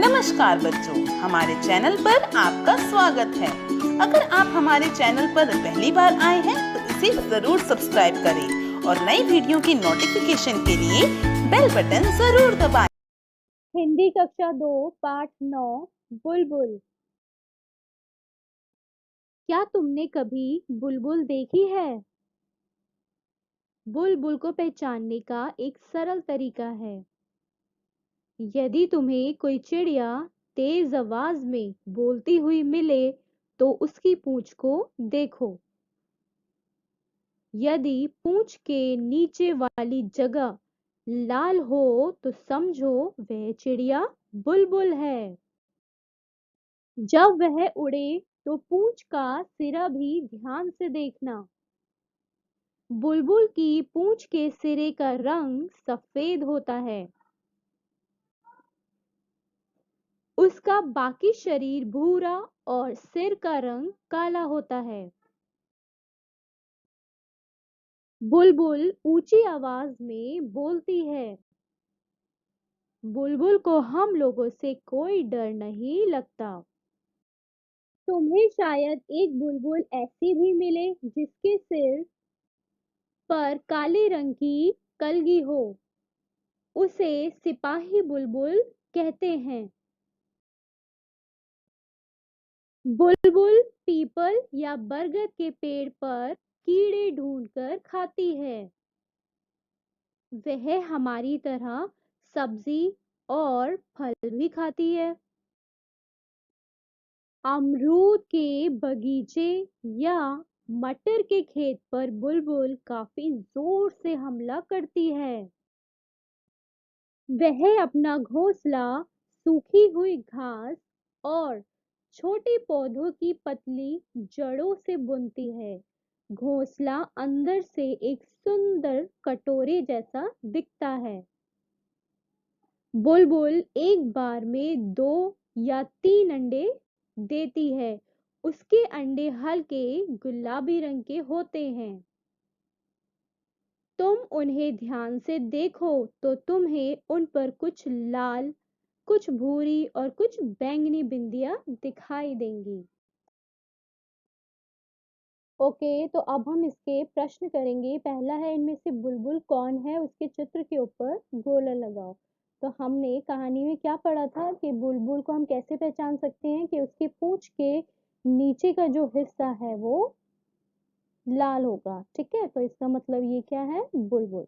नमस्कार बच्चों, हमारे चैनल पर आपका स्वागत है। अगर आप हमारे चैनल पर पहली बार आए हैं तो इसे जरूर सब्सक्राइब करें और नई वीडियो की नोटिफिकेशन के लिए बेल बटन जरूर दबाएं। हिंदी कक्षा 2 पाठ 9 बुलबुल। क्या तुमने कभी बुलबुल देखी है? बुलबुल को पहचानने का एक सरल तरीका है। यदि तुम्हें कोई चिड़िया तेज आवाज में बोलती हुई मिले तो उसकी पूंछ को देखो। यदि पूंछ के नीचे वाली जगह लाल हो तो समझो वह चिड़िया बुलबुल है। जब वह उड़े तो पूंछ का सिरा भी ध्यान से देखना। बुलबुल की पूंछ के सिरे का रंग सफेद होता है। उसका बाकी शरीर भूरा और सिर का रंग काला होता है। बुलबुल ऊंची आवाज में बोलती है। बुलबुल को हम लोगों से कोई डर नहीं लगता। तुम्हें शायद एक बुलबुल ऐसी भी मिले जिसके सिर पर काले रंग की कलगी हो। उसे सिपाही बुलबुल कहते हैं। बुलबुल पीपल या बरगद के पेड़ पर कीड़े ढूंढकर खाती है। वह हमारी तरह सब्जी और फल भी खाती है। अमरूद के बगीचे या मटर के खेत पर बुलबुल काफी जोर से हमला करती है। वह अपना घोंसला सूखी हुई घास और छोटे पौधों की पतली जड़ों से बुनती है। घोंसला अंदर से एक सुंदर कटोरे जैसा दिखता है। बुलबुल एक बार में 2 या 3 अंडे देती है। उसके अंडे हल्के गुलाबी रंग के होते हैं। तुम उन्हें ध्यान से देखो तो तुम्हें उन पर कुछ लाल, कुछ भूरी और कुछ बैंगनी बिंदियां दिखाई देंगी। ओके, तो अब हम इसके प्रश्न करेंगे। पहला है, इनमें से बुलबुल कौन है? उसके चित्र के ऊपर गोला लगाओ। तो हमने कहानी में क्या पढ़ा था कि बुलबुल को हम कैसे पहचान सकते हैं कि उसकी पूंछ के नीचे का जो हिस्सा है वो लाल होगा। ठीक है, तो इसका मतलब ये क्या है? बुलबुल।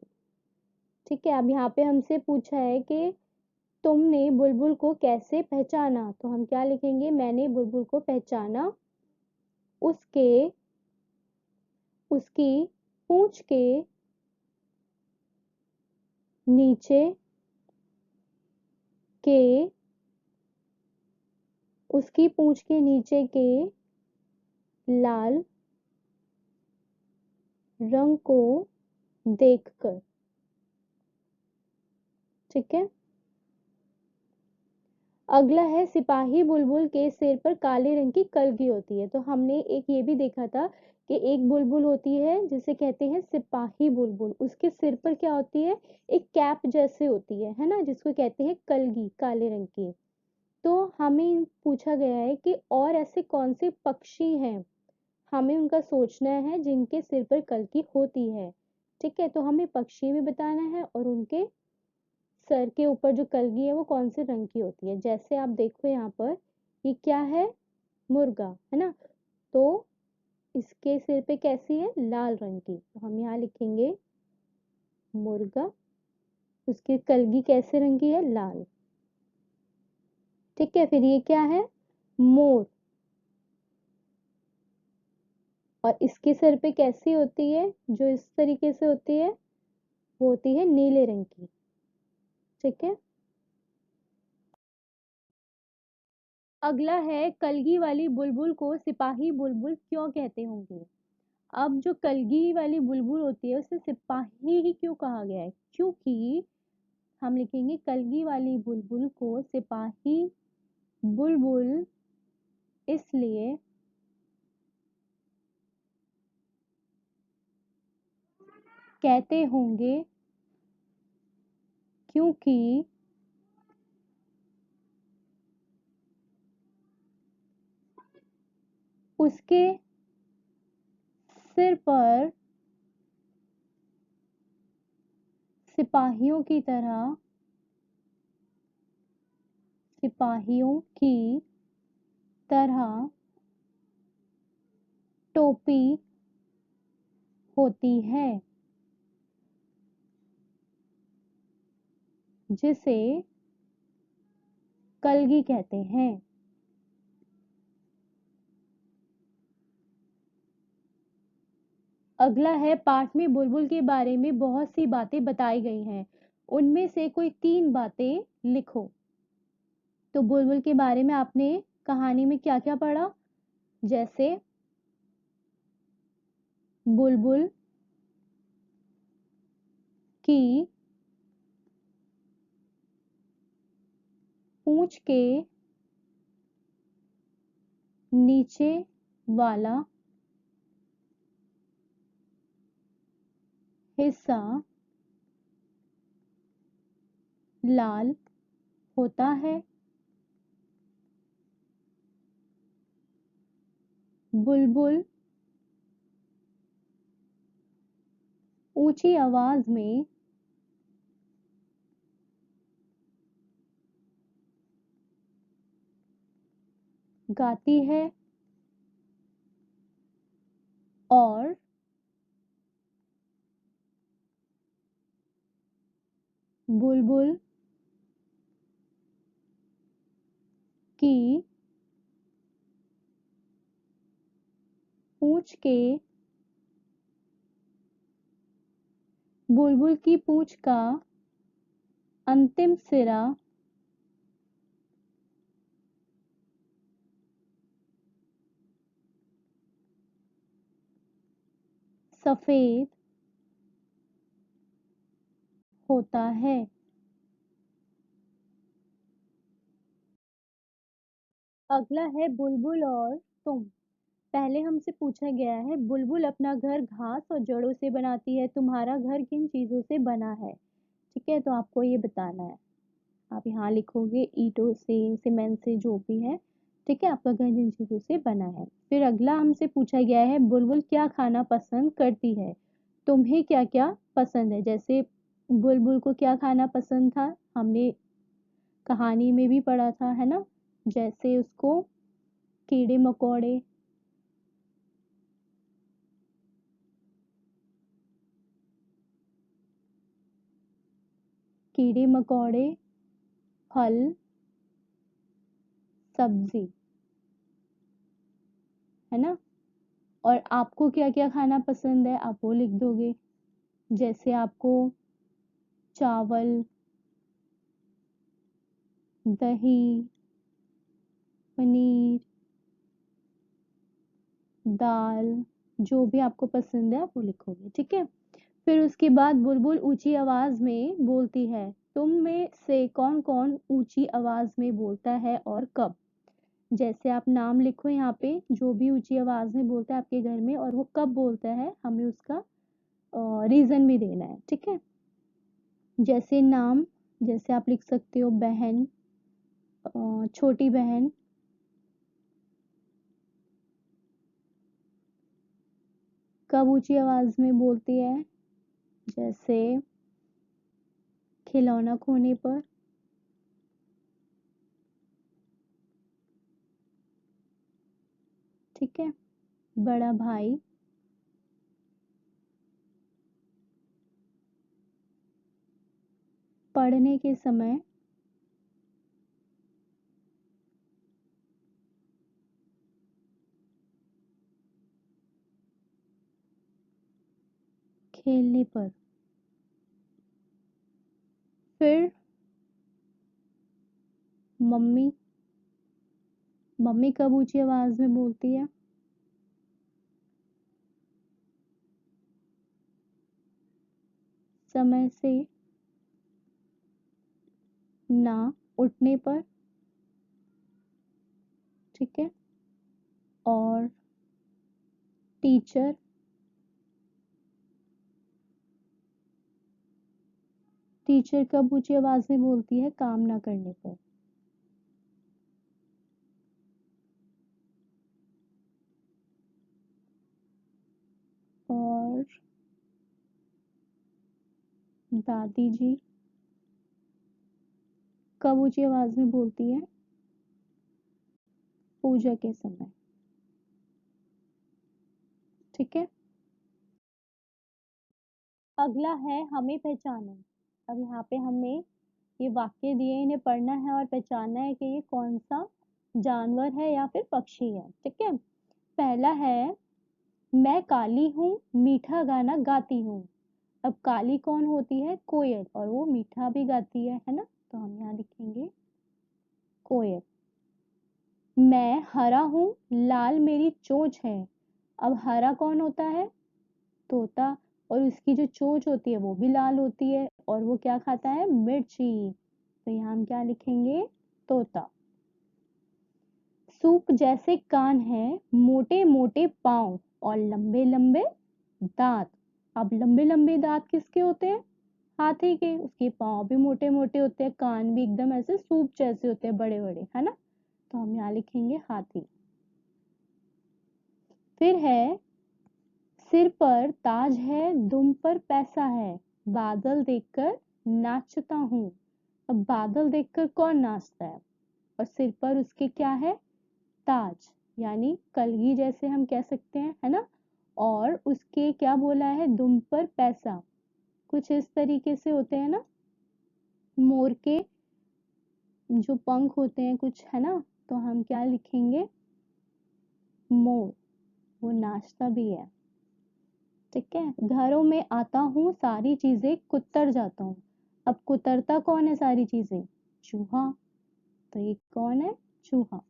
ठीक है, अब यहाँ पे हमसे पूछा है कि तुमने बुलबुल को कैसे पहचाना? तो हम क्या लिखेंगे? मैंने बुलबुल को पहचाना उसकी पूंछ के नीचे के उसकी पूंछ के नीचे के लाल रंग को देखकर। ठीक है, अगला है, सिपाही बुलबुल के सिर पर काले रंग की कलगी होती है। तो हमने एक ये भी देखा था कि एक बुलबुल होती है जिसे कहते हैं सिपाही बुलबुल। उसके सिर पर क्या होती है? एक कैप जैसे होती है ना, जिसको कहते हैं कलगी, काले रंग की। तो हमें पूछा गया है कि और ऐसे कौन से पक्षी हैं, हमें उनका सोचना है जिनके सिर पर कलगी होती है। ठीक है, तो हमें पक्षी भी बताना है और उनके सर के ऊपर जो कलगी है वो कौन से रंग की होती है। जैसे आप देखो यहाँ पर, ये क्या है? मुर्गा है ना। तो इसके सिर पे कैसी है? लाल रंग की। तो हम यहाँ लिखेंगे मुर्गा। उसकी कलगी कैसे रंग की है? लाल। ठीक है, फिर ये क्या है? मोर। और इसके सर पे कैसी होती है? जो इस तरीके से होती है वो होती है नीले रंग की। ठीक है, अगला है, कलगी वाली बुलबुल को सिपाही बुलबुल क्यों कहते होंगे? अब जो कलगी वाली बुलबुल होती है उसे सिपाही ही क्यों कहा गया है? क्योंकि हम लिखेंगे कलगी वाली बुलबुल को सिपाही बुलबुल इसलिए कहते होंगे क्योंकि उसके सिर पर सिपाहियों की तरह टोपी होती है जिसे कलगी कहते हैं। अगला है, पाठ में बुलबुल के बारे में बहुत सी बातें बताई गई हैं, उनमें से कोई 3 बातें लिखो। तो बुलबुल के बारे में आपने कहानी में क्या क्या पढ़ा? जैसे बुलबुल की पूंछ के नीचे वाला हिस्सा लाल होता है। बुलबुल ऊंची आवाज में गाती है और बुलबुल की पूंछ के बुलबुल की पूंछ का अंतिम सिरा सफेद होता है। अगला है बुलबुल और तुम। पहले हमसे पूछा गया है, बुलबुल अपना घर घास और जड़ों से बनाती है, तुम्हारा घर किन चीजों से बना है? ठीक है, तो आपको ये बताना है। आप यहाँ लिखोगे ईंटों से, सीमेंट से, जो भी है। ठीक है, आपका घर जिन चीजों से बना है। फिर अगला हमसे पूछा गया है, बुलबुल क्या खाना पसंद करती है? तुम्हें क्या क्या पसंद है? जैसे बुलबुल को क्या खाना पसंद था, हमने कहानी में भी पढ़ा था, है ना? जैसे उसको कीड़े मकोड़े, कीड़े मकोड़े, फल, सब्जी, है ना? और आपको क्या क्या खाना पसंद है, आप वो लिख दोगे। जैसे आपको चावल, दही, पनीर, दाल, जो भी आपको पसंद है आप वो लिखोगे। ठीक है, फिर उसके बाद बुलबुल ऊंची आवाज में बोलती है, तुम में से कौन कौन ऊंची आवाज में बोलता है और कब? जैसे आप नाम लिखो यहाँ पे, जो भी ऊंची आवाज में बोलता है आपके घर में और वो कब बोलता है, हमें उसका रीजन भी देना है। ठीक है, जैसे नाम, जैसे आप लिख सकते हो बहन, छोटी बहन, कब ऊंची आवाज में बोलती है? जैसे खिलौना खोने पर। ठीक है, बड़ा भाई, पढ़ने के समय, खेलने पर। फिर मम्मी, मम्मी कब ऊंची आवाज में बोलती है? समय से ना उठने पर। ठीक है, और टीचर, टीचर कब ऊंची आवाज में बोलती है? काम ना करने पर। दादी जी कब ऊंची आवाज में बोलती है? पूजा के समय। ठीक है, अगला है हमें पहचानो। अब यहाँ पे हमें ये वाक्य दिए, इन्हें पढ़ना है और पहचानना है कि ये कौन सा जानवर है या फिर पक्षी है। ठीक है, पहला है मैं काली हूँ मीठा गाना गाती हूँ। अब काली कौन होती है? कोयल, और वो मीठा भी गाती है ना, तो हम यहाँ लिखेंगे कोयल। मैं हरा हूँ लाल मेरी चोंच है। अब हरा कौन होता है? तोता, और उसकी जो चोंच होती है वो भी लाल होती है, और वो क्या खाता है? मिर्ची। तो यहाँ हम क्या लिखेंगे? तोता। सूप जैसे कान है मोटे मोटे पाँव और लंबे लंबे दांत। अब लंबे लंबे दांत किसके होते हैं? हाथी के। उसके पाँव भी मोटे मोटे होते हैं, कान भी एकदम ऐसे सूप जैसे होते हैं, बड़े बड़े, है ना, तो हम यहाँ लिखेंगे हाथी। फिर है सिर पर ताज है दुम पर पैसा है, बादल देखकर नाचता हूँ। अब बादल देखकर कौन नाचता है? और सिर पर उसके क्या है? ताज, यानी कलगी जैसे हम कह सकते हैं, है ना। और उसके क्या बोला है? दुम पर पैसा। कुछ इस तरीके से होते हैं ना, मोर के जो पंख होते हैं कुछ, है ना, तो हम क्या लिखेंगे? मोर, वो नाचता भी है। ठीक है, घरों में आता हूँ सारी चीजें कुतर जाता हूँ। अब कुतरता कौन है सारी चीजें? चूहा, तो ये कौन है? चूहा।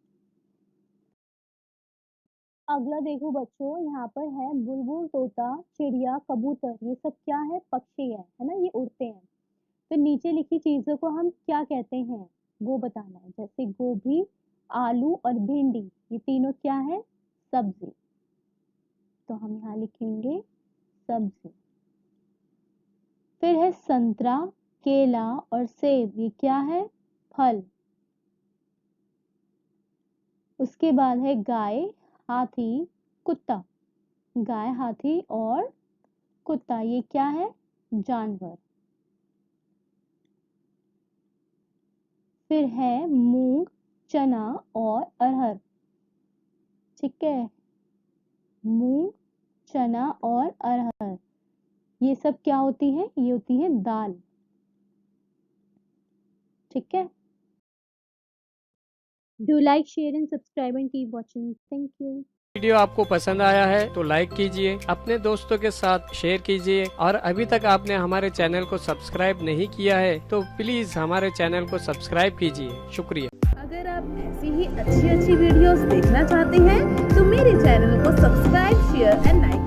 अगला देखो बच्चों, यहाँ पर है बुलबुल तोता चिड़िया कबूतर, ये सब क्या है? पक्षी है ना, ये उड़ते हैं। तो नीचे लिखी चीजों को हम क्या कहते हैं वो बताना है, जैसे गोभी, आलू और भिंडी, ये तीनों क्या है? सब्जी। तो हम यहाँ लिखेंगे सब्जी। फिर है संतरा, केला और सेब, ये क्या है? फल। उसके बाद है गाय, हाथी, कुत्ता। गाय, हाथी और कुत्ता, ये क्या है? जानवर। फिर है मूंग, चना और अरहर। ठीक है, मूंग, चना और अरहर, ये सब क्या होती है? ये होती है दाल। ठीक है, do like share and subscribe and keep watching. Thank you. Video आपको पसंद आया है तो लाइक कीजिए, अपने दोस्तों के साथ शेयर कीजिए, और अभी तक आपने हमारे चैनल को सब्सक्राइब नहीं किया है तो प्लीज हमारे चैनल को सब्सक्राइब कीजिए। शुक्रिया। अगर आप ऐसी ही अच्छी वीडियोस देखना चाहते हैं तो मेरे चैनल को सब्सक्राइब, शेयर एंड लाइक